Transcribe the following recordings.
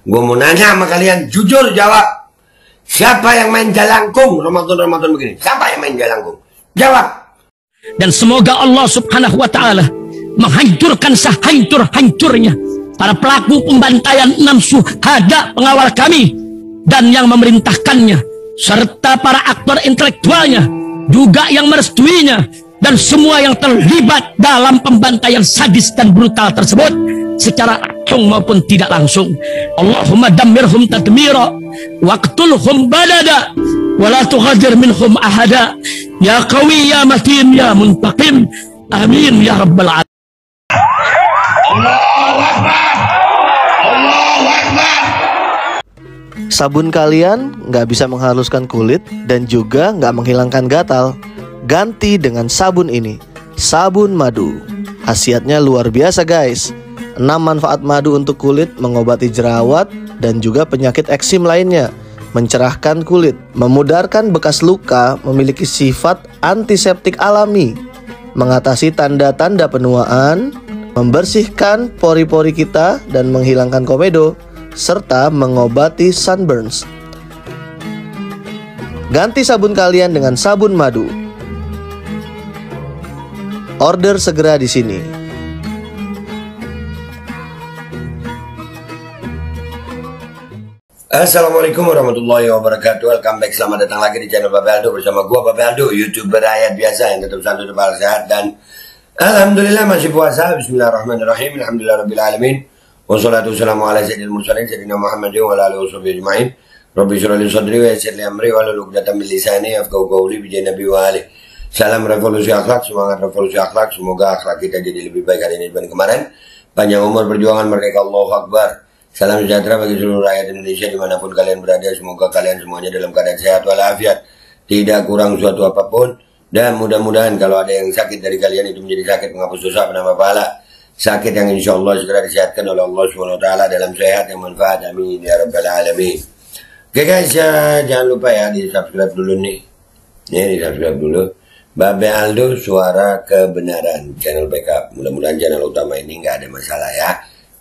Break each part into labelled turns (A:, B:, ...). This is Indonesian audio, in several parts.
A: Gue mau nanya sama kalian, jujur jawab. Siapa yang main jalangkung Ramadan begini? Siapa yang main jalangkung? Jawab.
B: Dan semoga Allah subhanahu wa ta'ala menghancurkan sehancur-hancurnya para pelaku pembantaian 6 syuhada pengawal kami dan yang memerintahkannya, serta para aktor intelektualnya juga yang merestuinya, dan semua yang terlibat dalam pembantaian sadis dan brutal tersebut secara langsung maupun tidak langsung. Allahumma dammirhum tadmira waqtulhum badada wala tughadir minhum ahada ya qawi ya matin ya muntaqim amin ya rabbal alamin.
A: Allahu Akbar. Allahu Akbar.
C: Sabun kalian nggak bisa menghaluskan kulit dan juga nggak menghilangkan gatal. Ganti dengan sabun ini, sabun madu. Khasiatnya luar biasa guys. 6 manfaat madu untuk kulit: mengobati jerawat dan juga penyakit eksim lainnya, mencerahkan kulit, memudarkan bekas luka, memiliki sifat antiseptik alami, mengatasi tanda-tanda penuaan, membersihkan pori-pori kita dan menghilangkan komedo, serta mengobati sunburns. Ganti sabun kalian dengan sabun madu. Order segera di sini.
A: Assalamualaikum warahmatullahi wabarakatuh. Welcome back, selamat datang lagi di channel Babe Aldo bersama gua Babe Aldo, YouTuber rakyat biasa yang tetap santuy, tebal, sehat, dan alhamdulillah masih puasa. Bismillahirrahmanirrahim. Alhamdulillahirabbil alamin. Wassalatu wassalamu ala sayyidil mursalin sayyidina Muhammadin wa ala alihi washabihi ajmain. Rabbi shrah li sadri wa yassir li amri wa hlul 'uqdatam min lisani yafqahu qawli bi nabi wa alihi. Salam revolusi akhlak, semangat revolusi akhlak. Semoga akhlak kita jadi lebih baik hari ini dibanding kemarin. Panjang umur, perjuangan, merdeka, Allahu Akbar. Salam sejahtera bagi seluruh rakyat Indonesia dimanapun kalian berada. Semoga kalian semuanya dalam keadaan sehat walafiat, tidak kurang suatu apapun. Dan mudah-mudahan kalau ada yang sakit dari kalian itu menjadi sakit menghapus dosa, penambah pahala. Sakit yang insya Allah segera disehatkan oleh Allah SWT dalam sehat yang manfaat. Amin ya rabbal alamin. Oke guys, jangan lupa ya di subscribe dulu nih. Di subscribe dulu. Babe Aldo, suara kebenaran, channel backup. Mudah-mudahan channel utama ini nggak ada masalah ya.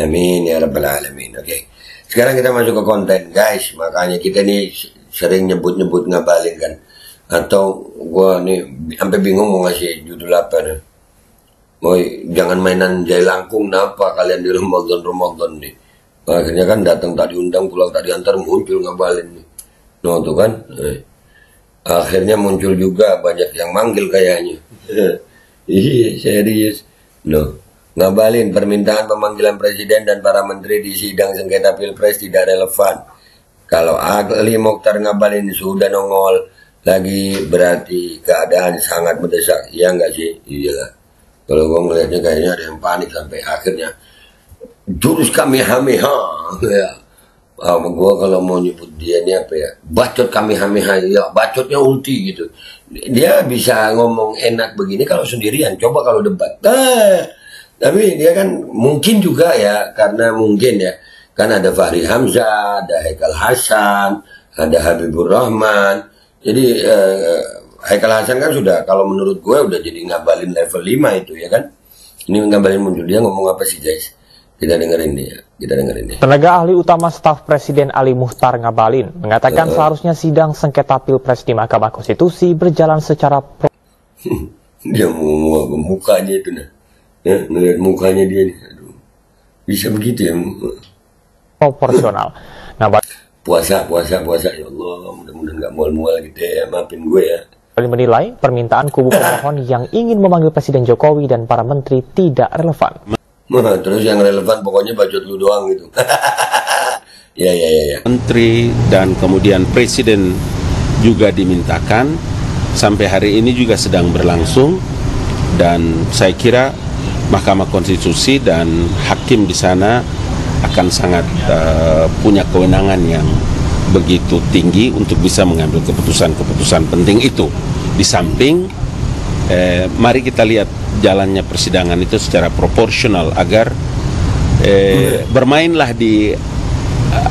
A: Amin ya rabbal alamin. Oke. Sekarang kita masuk ke konten guys. Makanya kita nih sering nyebut-nyebut ngabalin kan. Atau gua nih sampai bingung mau ngasih judul apa nih. Boy, jangan mainan jailangkung napa kalian di Ramadan nih. Akhirnya kan datang tadi undang, pulang tadi antar, muncul ngabalin nih. No tuh kan. Akhirnya muncul juga banyak yang manggil kayaknya. Iya serius. No, ngabalin permintaan pemanggilan presiden dan para menteri di sidang sengketa pilpres tidak relevan. Kalau ahli Mokhtar Ngabalin sudah nongol lagi berarti keadaan sangat mendesak. Iya nggak sih? Iyalah. Kalau gue ngeliatnya kayaknya ada yang panik sampai akhirnya jurus Kamehameha. Ya. Gue kalau mau nyebut dia ini apa ya, bacot Kamehameha, ya bacotnya ulti gitu. Dia bisa ngomong enak begini kalau sendirian, coba kalau debat. Tapi dia kan mungkin juga ya, karena mungkin ya, kan ada Fahri Hamzah, ada Haikal Hasan, ada Habibur Rahman. Jadi Haikal Hasan kan sudah, kalau menurut gue udah jadi ngabalin level 5 itu ya kan. Ini ngabalin muncul, dia ngomong apa sih guys? Kita dengerin dia.
D: Tenaga ahli utama staf Presiden Ali Muchtar Ngabalin mengatakan seharusnya sidang sengketa pilpres di Mahkamah Konstitusi berjalan secara
A: dia mau mukanya itu nah. Ya, ngeliat mukanya dia nih. Aduh. Bisa begitu ya.
D: Proporsional.
A: Puasa ya Allah, mudah-mudahan nggak mual-mual gitu ya. Maafin gue ya.
D: Menilai permintaan kubu pemohon yang ingin memanggil Presiden Jokowi dan para menteri tidak relevan.
A: Nah, terus yang relevan pokoknya bacot lu doang gitu. Ya.
E: Menteri dan kemudian Presiden juga dimintakan. Sampai hari ini juga sedang berlangsung. Dan saya kira Mahkamah Konstitusi dan hakim di sana akan sangat punya kewenangan yang begitu tinggi untuk bisa mengambil keputusan-keputusan penting itu. Di samping mari kita lihat jalannya persidangan itu secara proporsional agar bermainlah di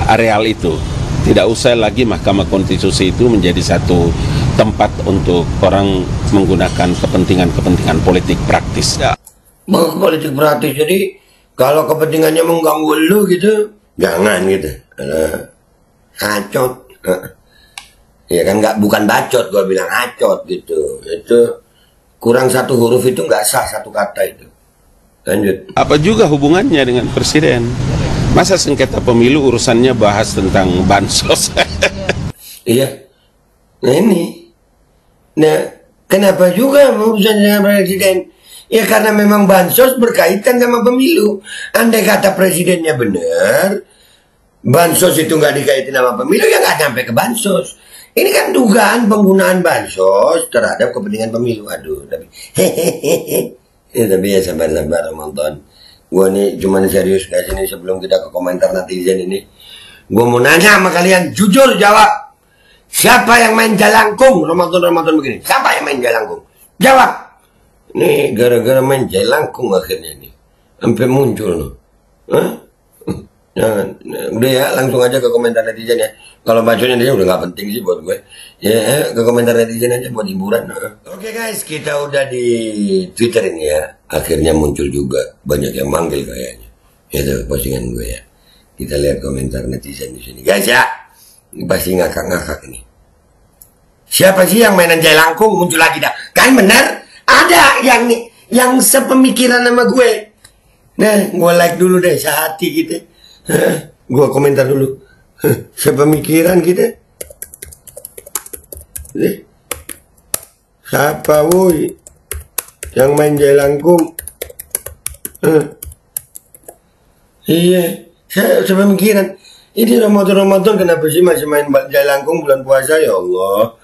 E: areal itu. Tidak usah lagi Mahkamah Konstitusi itu menjadi satu tempat untuk orang menggunakan kepentingan politik praktis.
A: Politik praktis, jadi kalau kepentingannya mengganggu lu gitu, Jangan gitu. Hacot. Ya kan bukan bacot, gue bilang hacot gitu. Itu kurang satu huruf itu nggak sah satu kata itu. Lanjut.
E: Apa juga hubungannya dengan presiden? Masa sengketa pemilu urusannya bahas tentang bansos?
A: Iya. Nah ini. Nah, kenapa juga urusan dengan presiden? Ya karena memang bansos berkaitan sama pemilu. Andai kata presidennya benar, bansos itu nggak dikaitin sama pemilu, ya nggak sampai ke bansos. Ini kan dugaan penggunaan bansos terhadap kepentingan pemilu. Aduh, tapi ya, tapi ya sabar-sabar nonton. Gue nih cuman serius guys ini sebelum kita ke komentar netizen ini. Gue mau nanya sama kalian, jujur jawab. Siapa yang main jalangkung Ramadan begini? Siapa yang main jalangkung? Jawab. Nih gara-gara main jelangkung akhirnya nih sampai muncul loh. Jangan. Udah ya, langsung aja ke komentar netizen ya. Kalau bacanya dia udah nggak penting sih buat gue. Ya, ke komentar netizen aja buat hiburan. Oke guys, kita udah di Twitter ini ya. Akhirnya muncul juga banyak yang manggil kayaknya. Itu postingan gue ya. Kita lihat komentar netizen di sini guys ya. Ini pasti ngakak-ngakak ini. Siapa sih yang mainan jelangkung? Muncul lagi dah. Kan bener? Ada yang sepemikiran sama gue. Nah, gue like dulu deh sehati gitu. Gue komentar dulu. Sepemikiran gitu. Siapa woi yang main jelangkung? Iya, saya sepemikiran. Ini Ramadan kenapa sih masih main jelangkung bulan puasa ya Allah?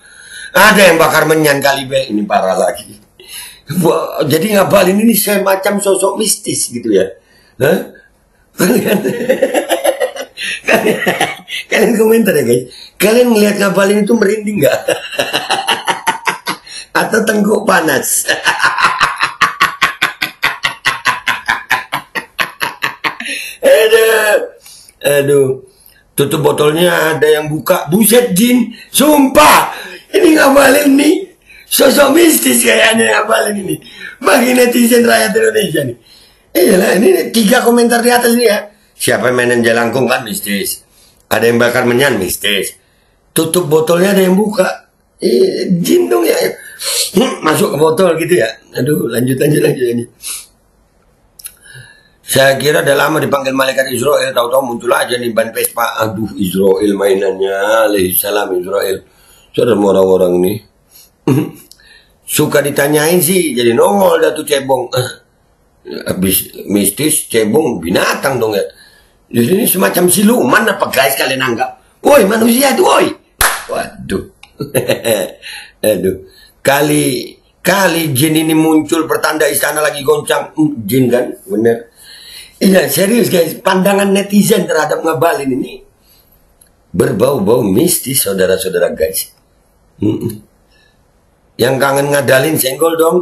A: Ada yang bakar menyan kali be, ini parah lagi. Jadi ngabalin ini semacam sosok mistis gitu ya. Hah? Kalian komentar ya guys. Kalian ngeliat ngabalin itu merinding nggak? Atau tengguk panas? Aduh. Tutup botolnya ada yang buka. Buset Jin. Sumpah. Ini ngabalin nih. Sosok mistis kayaknya ngabalin ini. Bagi netizen rakyat Indonesia nih. Iyalah ini 3 komentar di atas nih ya. Siapa yang mainin jelangkung kan mistis. Ada yang bakar menyan mistis. Tutup botolnya ada yang buka. Jin dong ya. Masuk ke botol gitu ya. Aduh lanjut. Saya kira udah lama dipanggil malaikat Israel. Tahu-tahu muncul aja nih ban Vespa. Aduh Israel mainannya. Alaihissalam Israel. Serem orang-orang nih. Suka ditanyain sih jadi nongol dah tuh cebong. Habis mistis cebong binatang dong ya. Jadi ini semacam siluman apa guys kalian anggap? Woi manusia tuh woi. Waduh. Aduh. Kali jin ini muncul pertanda istana lagi goncang. Jin kan bener. Iya serius guys, pandangan netizen terhadap ngabalin ini berbau-bau mistis saudara-saudara guys. Yang kangen ngadalin senggol dong.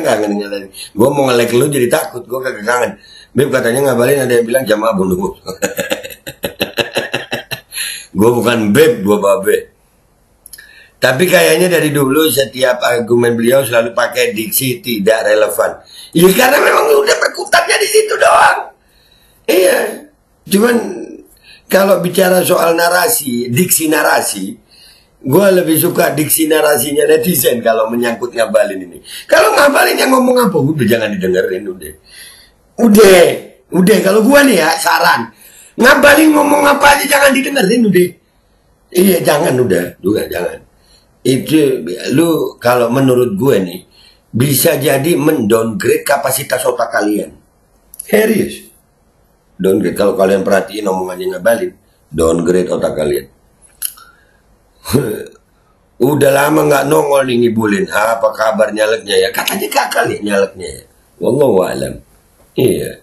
A: Kangen ngadalin. Gue mau nge-like lu jadi takut. Gue kagak kangen. Beb katanya ngabalin ada yang bilang jamaah bunuh. Gue bukan beb, gue babe. Tapi kayaknya dari dulu setiap argumen beliau selalu pakai diksi tidak relevan. Ya karena memang udah berkutatnya di situ doang. Iya. Cuman kalau bicara soal narasi, diksi narasi, gue lebih suka diksi narasinya netizen kalau menyangkut ngabalin ini. Kalau ngabalin yang ngomong apa, udah jangan didengerin udah. Udah. Kalau gue nih ya saran, ngabalin ngomong apa aja jangan didengerin udah. Iya jangan jangan. Itu lu kalau menurut gue nih bisa jadi mendowngrade kapasitas otak kalian. Serius. Downgrade kalau kalian perhatiin omongannya ngabalin, downgrade otak kalian. Udah lama nggak nongol nih ngibulin. Apa kabar nyaleknya ya? Katanya gagal ya nyaleknya ya. Wallahu alam. Iya.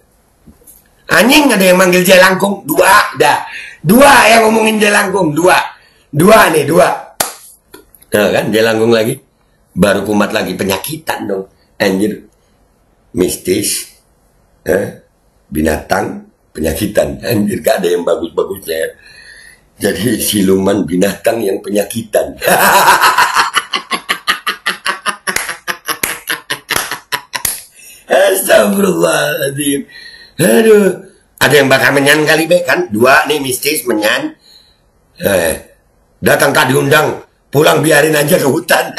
A: Anjing ada yang manggil jelangkung. 2 dah. 2 yang ngomongin jelangkung. 2 nih. Nah kan jelangkung lagi. Baru kumat lagi penyakitan dong. Anjir. Mistis. Binatang penyakitan. Anjir gak ada yang bagus-bagusnya ya. Jadi siluman binatang yang penyakitan. Astagfirullahaladzim. Aduh. Ada yang bakal menyan kali be kan? Dua nih mistis menyan. Datang tak diundang, pulang biarin aja ke hutan.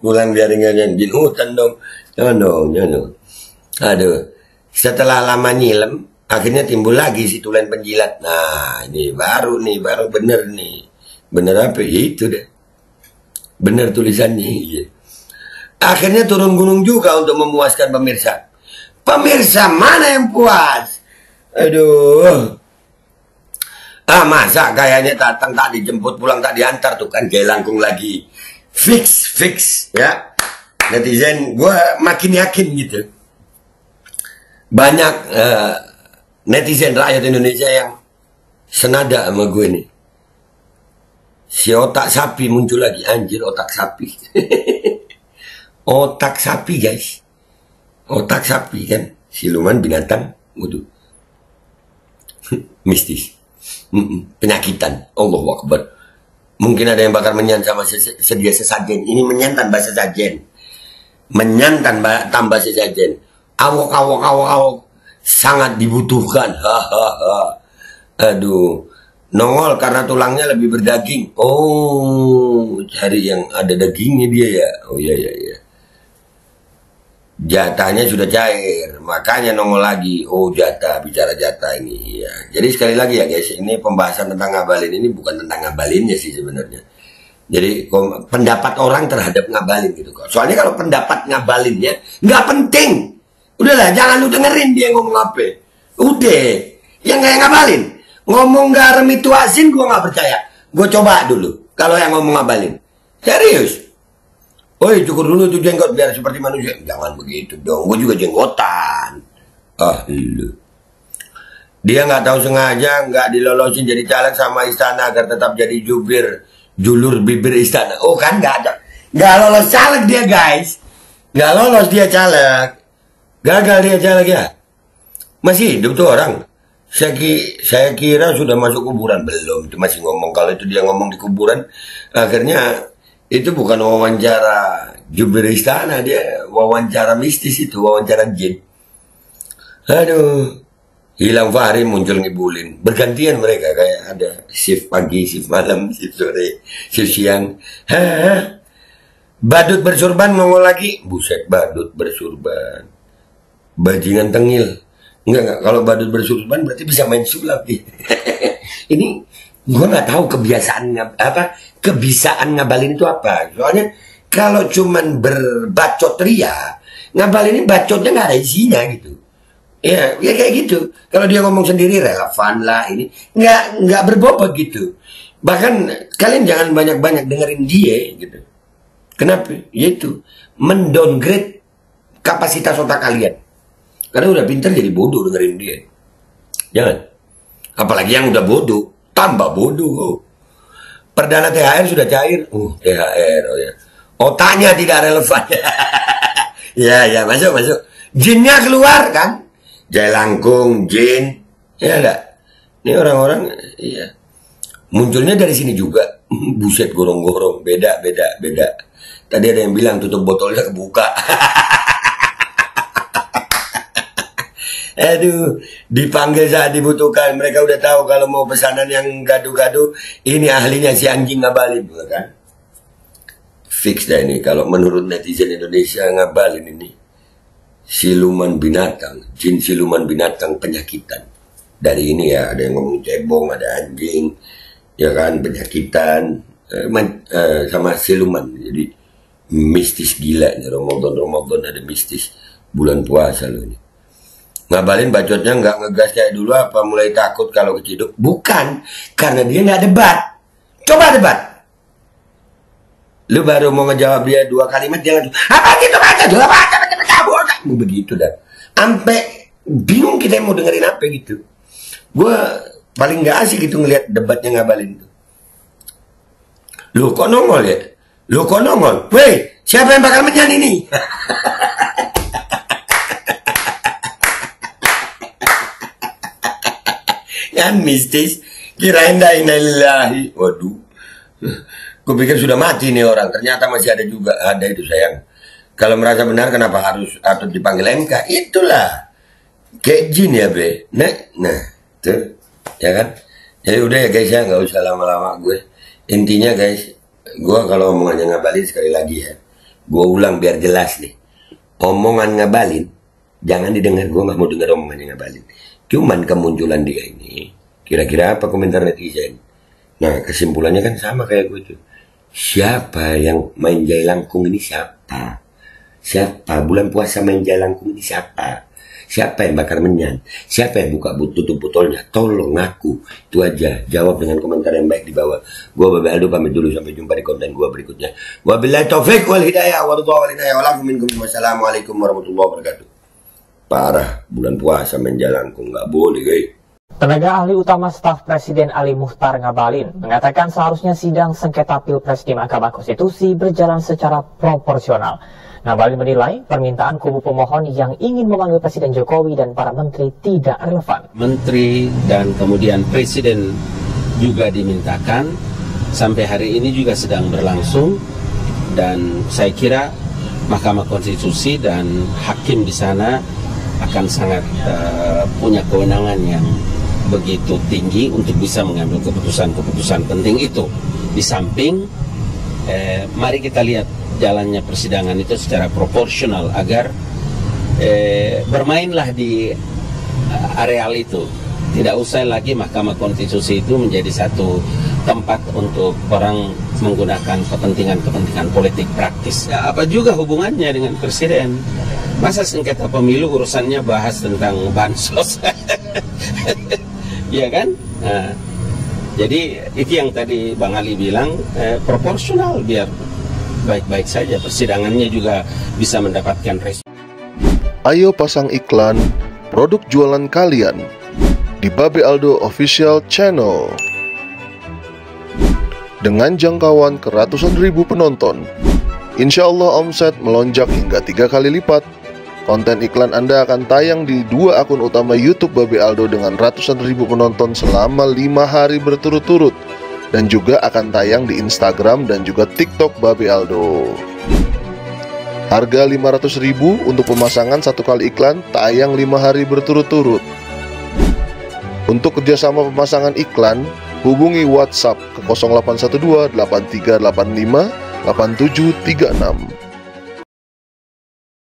A: Pulang biarin aja di hutan dong. Jangan dong. Aduh. Setelah lama nyilem, akhirnya timbul lagi si tulen penjilat. Nah, ini baru bener nih. Bener apa? Itu deh. Bener tulisannya. Iya. Akhirnya turun gunung juga untuk memuaskan pemirsa. Pemirsa mana yang puas? Aduh. Masa kayaknya datang tak dijemput, pulang tak diantar tuh kan jelangkung lagi. Fix ya. Netizen gue makin yakin gitu. Banyak netizen rakyat Indonesia yang senada sama gue nih. Si otak sapi muncul lagi. Anjir, otak sapi. Otak sapi guys. Otak sapi kan. Siluman binatang. Waduh. Mistis. Penyakitan. Allahu Akbar. Mungkin ada yang bakal menyan sama sedia sesajen. Ini menyan tanpa sesajen. Menyan tambah sesajen. Awok. Sangat dibutuhkan. Aduh. Nongol karena tulangnya lebih berdaging. Oh, cari yang ada dagingnya dia ya. Oh iya. Jatahnya sudah cair, makanya nongol lagi. Oh, bicara jatah ini. Ya. Jadi sekali lagi ya guys, ini pembahasan tentang ngabalin ini bukan tentang ngabalinnya sih sebenarnya. Jadi pendapat orang terhadap ngabalin gitu kok. Soalnya kalau pendapat ngabalinnya nggak penting. Udahlah, jangan lu dengerin dia ngomong apa. Udah, yang kayak ngabalin. Ngomong garam itu asin, gue nggak percaya. Gue coba dulu, kalau yang ngomong ngabalin. Serius. Woi, cukur dulu tuh jenggot biar seperti manusia. Jangan begitu dong, gue juga jenggotan. Lu. Dia nggak tahu sengaja, nggak dilolosin jadi caleg sama istana agar tetap jadi julur bibir istana. Oh kan nggak ada. Nggak lolos caleg dia guys. Nggak lolos dia caleg. Gagal dia caleg ya. Masih hidup tuh orang. Saya kira sudah masuk kuburan. Belum, itu masih ngomong. Kalau itu dia ngomong di kuburan, akhirnya itu bukan wawancara jubir istana, dia wawancara mistis itu, wawancara jin. Aduh, hilang Fahri muncul ngibulin. Bergantian mereka, kayak ada shift pagi, shift malam, shift sore, shift siang. Badut bersurban nongol lagi. Buset, badut bersurban. Bajingan tengil. Enggak, kalau badut bersurban berarti bisa main sulap nih. Ini gue nggak tahu kebisaan ngabalin itu apa. Soalnya kalau cuman berbacot ria, ngabalin ini bacotnya nggak ada isinya gitu. Ya kayak gitu. Kalau dia ngomong sendiri relevan lah ini, nggak berbobot gitu. Bahkan kalian jangan banyak-banyak dengerin dia gitu. Kenapa? Yaitu mendowngrade kapasitas otak kalian. Karena udah pintar jadi bodoh dengerin dia. Jangan. Apalagi yang udah bodoh, tambah bodoh. Perdana THR sudah cair. THR. Oh ya. Otaknya tidak relevan. ya, masuk. Jinnya keluar kan? Jelangkung, jin. Ya enggak? Ini orang-orang, iya. Munculnya dari sini juga. Buset, gorong-gorong. Beda. Tadi ada yang bilang tutup botolnya kebuka. Aduh, dipanggil saat dibutuhkan. Mereka udah tahu kalau mau pesanan yang gaduh-gaduh, ini ahlinya si anjing ngabalin, kan? Fix dah ini. Kalau menurut netizen Indonesia ngabalin ini siluman binatang, jin siluman binatang penyakitan. Dari ini ya, ada yang ngomong cebong, ada anjing, ya kan, penyakitan, sama siluman. Jadi mistis gila. Ramadan ada mistis. Bulan puasa loh ini. Ngabalin bacotnya nggak ngegas kayak dulu apa mulai takut kalau keciduk? Bukan, karena dia nggak debat. Coba debat. Lu baru mau ngejawab dia 2 kalimat dia langsung apa gitu begitu dah. Sampai bingung kita mau dengerin apa gitu. Gue paling nggak asik gitu ngelihat debatnya ngabalin itu. Lu kok nongol ya? Lu kok nongol? Weh, siapa yang bakal menyan ini? Kan mistis, kirain innalillahi. Waduh, kupikir sudah mati nih orang, ternyata masih ada juga. Ada itu sayang. Kalau merasa benar kenapa harus atau dipanggil MK? Itulah kayak jin ya be. Nah tuh ya kan. Jadi udah ya guys ya, nggak usah lama-lama gue. Intinya guys, gue kalau omongannya Ngabalin sekali lagi ya, gue ulang biar jelas nih. Omongan Ngabalin jangan didengar, gue nggak mau dengar omongannya Ngabalin. Cuman kemunculan dia ini, kira-kira apa komentar netizen? Nah kesimpulannya kan sama kayak gue tuh. Siapa yang main jailangkung ini siapa? Siapa? Bulan puasa main jailangkung ini siapa? Siapa yang bakar menyan? Siapa yang buka tutup botolnya? Tolong ngaku. Itu aja. Jawab dengan komentar yang baik di bawah. Gua Babe Aldo pamit dulu, sampai jumpa di konten gua berikutnya. Wabillahi taufik wal hidayah warahmatullahi wabarakatuh. Wassalamualaikum warahmatullahi wabarakatuh. Parah, bulan puasa main jailangkung nggak boleh guys.
D: Tenaga ahli utama staf Presiden Ali Muchtar Ngabalin mengatakan seharusnya sidang sengketa Pilpres di Mahkamah Konstitusi berjalan secara proporsional. Ngabalin menilai permintaan kubu pemohon yang ingin memanggil Presiden Jokowi dan para menteri tidak relevan.
E: Menteri dan kemudian Presiden juga dimintakan, sampai hari ini juga sedang berlangsung, dan saya kira Mahkamah Konstitusi dan hakim di sana akan sangat punya kewenangan yang begitu tinggi untuk bisa mengambil keputusan-keputusan penting itu. Di samping, mari kita lihat jalannya persidangan itu secara proporsional agar bermainlah di areal itu. Tidak usah lagi Mahkamah Konstitusi itu menjadi satu tempat untuk orang menggunakan kepentingan politik praktis. Ya, apa juga hubungannya dengan presiden? Masa sengketa pemilu urusannya bahas tentang bansos? Ya kan? Nah, jadi itu yang tadi Bang Ali bilang, proporsional biar baik-baik saja, persidangannya juga bisa mendapatkan respon.
F: Ayo pasang iklan produk jualan kalian di Babe Aldo Official Channel dengan jangkauan ke ratusan ribu penonton. Insya Allah omset melonjak hingga 3 kali lipat. Konten iklan Anda akan tayang di 2 akun utama YouTube Babe Aldo dengan ratusan ribu penonton selama 5 hari berturut-turut, dan juga akan tayang di Instagram dan juga TikTok Babe Aldo. Harga 500.000 untuk pemasangan 1 kali iklan, tayang 5 hari berturut-turut. Untuk kerjasama pemasangan iklan, hubungi WhatsApp ke 0812 8385 8736.